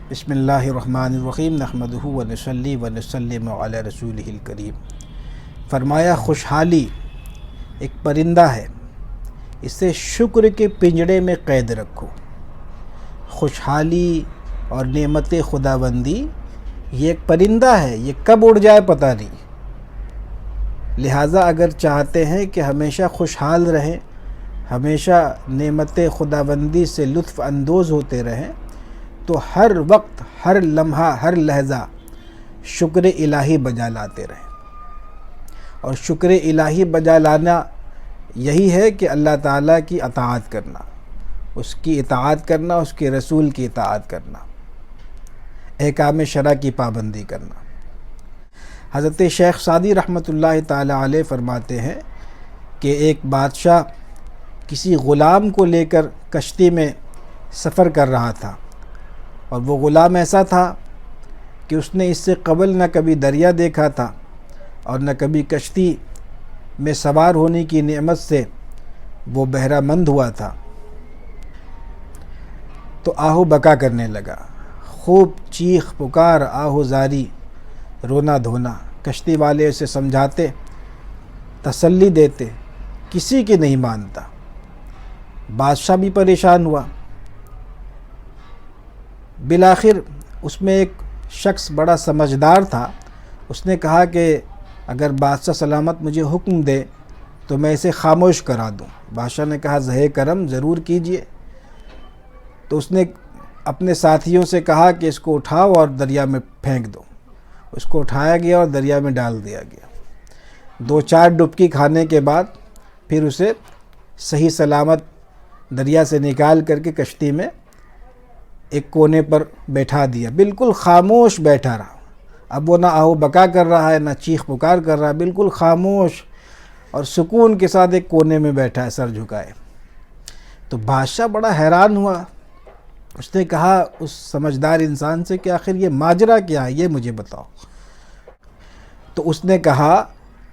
بسم اللہ الرحمن الرحیم نحمدہ ونصلی ونسلم علی رسولہ الکریم۔ فرمایا خوشحالی ایک پرندہ ہے، اسے شکر کے پنجڑے میں قید رکھو۔ خوشحالی اور نعمت خداوندی یہ ایک پرندہ ہے، یہ کب اڑ جائے پتہ نہیں۔ لہٰذا اگر چاہتے ہیں کہ ہمیشہ خوشحال رہیں، ہمیشہ نعمت خداوندی سے لطف اندوز ہوتے رہیں، تو ہر وقت، ہر لمحہ، ہر لحظہ شکر الہی بجا لاتے رہیں۔ اور شکر الہی بجا لانا یہی ہے کہ اللہ تعالیٰ کی اطاعت کرنا، اس کی اطاعت کرنا، اس کے رسول کی اطاعت کرنا، احکام شرع کی پابندی کرنا۔ حضرت شیخ سعدی رحمۃ اللہ تعالی علیہ فرماتے ہیں کہ ایک بادشاہ کسی غلام کو لے کر کشتی میں سفر کر رہا تھا، اور وہ غلام ایسا تھا کہ اس نے اس سے قبل نہ کبھی دریا دیکھا تھا اور نہ کبھی کشتی میں سوار ہونے کی نعمت سے وہ بہرہ مند ہوا تھا۔ تو آہو بکا کرنے لگا، خوب چیخ پکار، آہو زاری، رونا دھونا۔ کشتی والے اسے سمجھاتے، تسلی دیتے، کسی کی نہیں مانتا۔ بادشاہ بھی پریشان ہوا۔ بالآخر اس میں ایک شخص بڑا سمجھدار تھا، اس نے کہا کہ اگر بادشاہ سلامت مجھے حکم دے تو میں اسے خاموش کرا دوں۔ بادشاہ نے کہا زہ کرم ضرور کیجئے۔ تو اس نے اپنے ساتھیوں سے کہا کہ اس کو اٹھاؤ اور دریا میں پھینک دو۔ اس کو اٹھایا گیا اور دریا میں ڈال دیا گیا۔ 2-4 ڈبکی کھانے کے بعد پھر اسے صحیح سلامت دریا سے نکال کر کے کشتی میں ایک کونے پر بیٹھا دیا، بالکل خاموش بیٹھا رہا۔ اب وہ نہ آہو بکا کر رہا ہے، نہ چیخ پکار کر رہا ہے، بالکل خاموش اور سکون کے ساتھ ایک کونے میں بیٹھا ہے سر جھکائے۔ تو بادشاہ بڑا حیران ہوا، اس نے کہا اس سمجھدار انسان سے کہ آخر یہ ماجرا کیا ہے، یہ مجھے بتاؤ۔ تو اس نے کہا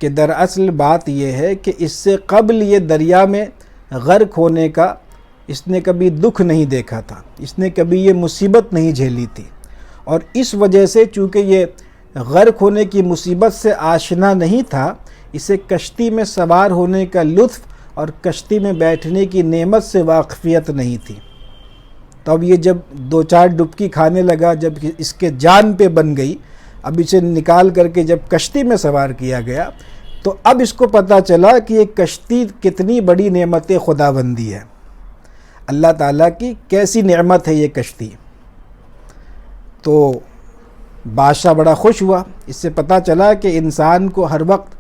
کہ دراصل بات یہ ہے کہ اس سے قبل یہ دریا میں غرق ہونے کا اس نے کبھی دکھ نہیں دیکھا تھا، اس نے کبھی یہ مصیبت نہیں جھیلی تھی، اور اس وجہ سے چونکہ یہ غرق ہونے کی مصیبت سے آشنا نہیں تھا، اسے کشتی میں سوار ہونے کا لطف اور کشتی میں بیٹھنے کی نعمت سے واقفیت نہیں تھی۔ تو اب یہ جب 2-4 ڈبکی کھانے لگا، جب اس کے جان پہ بن گئی، اب اسے نکال کر کے جب کشتی میں سوار کیا گیا، تو اب اس کو پتہ چلا کہ یہ کشتی کتنی بڑی نعمت خداوندی ہے، اللہ تعالیٰ کی کیسی نعمت ہے یہ کشتی۔ تو بادشاہ بڑا خوش ہوا، اس سے پتہ چلا کہ انسان کو ہر وقت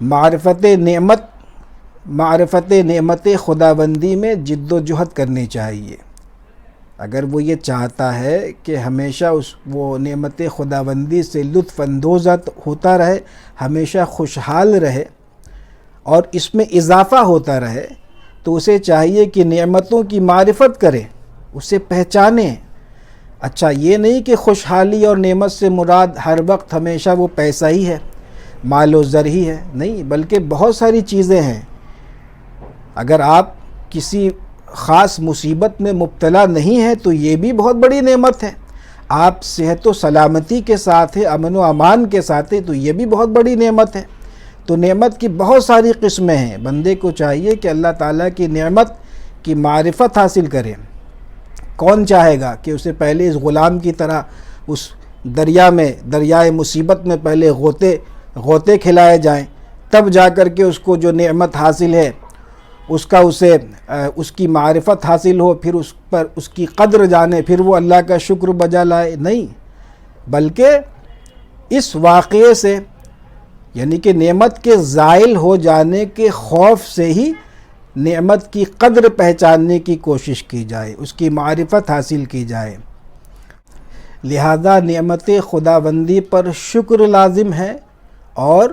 معرفت نعمت خداوندی میں جد و جہد کرنی چاہیے۔ اگر وہ یہ چاہتا ہے کہ ہمیشہ وہ نعمت خداوندی سے لطف اندوز ہوتا رہے، ہمیشہ خوشحال رہے اور اس میں اضافہ ہوتا رہے، تو اسے چاہیے کہ نعمتوں کی معرفت کرے، اسے پہچانے۔ اچھا یہ نہیں کہ خوشحالی اور نعمت سے مراد ہر وقت ہمیشہ وہ پیسہ ہی ہے، مال و زر ہی ہے، نہیں، بلکہ بہت ساری چیزیں ہیں۔ اگر آپ کسی خاص مصیبت میں مبتلا نہیں ہیں تو یہ بھی بہت بڑی نعمت ہے۔ آپ صحت و سلامتی کے ساتھ ہیں، امن و امان کے ساتھ ہیں، تو یہ بھی بہت بڑی نعمت ہے۔ تو نعمت کی بہت ساری قسمیں ہیں، بندے کو چاہیے کہ اللہ تعالیٰ کی نعمت کی معرفت حاصل کرے۔ کون چاہے گا کہ اسے پہلے اس غلام کی طرح اس دریائے مصیبت میں پہلے غوطے کھلائے جائیں، تب جا کر کے اس کو جو نعمت حاصل ہے اس کی معرفت حاصل ہو، پھر اس پر اس کی قدر جانے، پھر وہ اللہ کا شکر بجا لائے؟ نہیں، بلکہ اس واقعے سے، یعنی کہ نعمت کے زائل ہو جانے کے خوف سے ہی نعمت کی قدر پہچاننے کی کوشش کی جائے، اس کی معرفت حاصل کی جائے۔ لہذا نعمت خداوندی پر شکر لازم ہے اور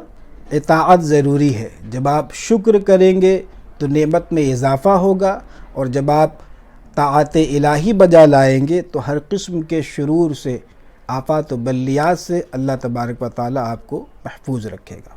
اطاعت ضروری ہے۔ جب آپ شکر کریں گے تو نعمت میں اضافہ ہوگا، اور جب آپ طاعت الہی بجا لائیں گے تو ہر قسم کے شرور سے، آفات و بلیات سے اللہ تبارک و تعالیٰ آپ کو محفوظ رکھے گا۔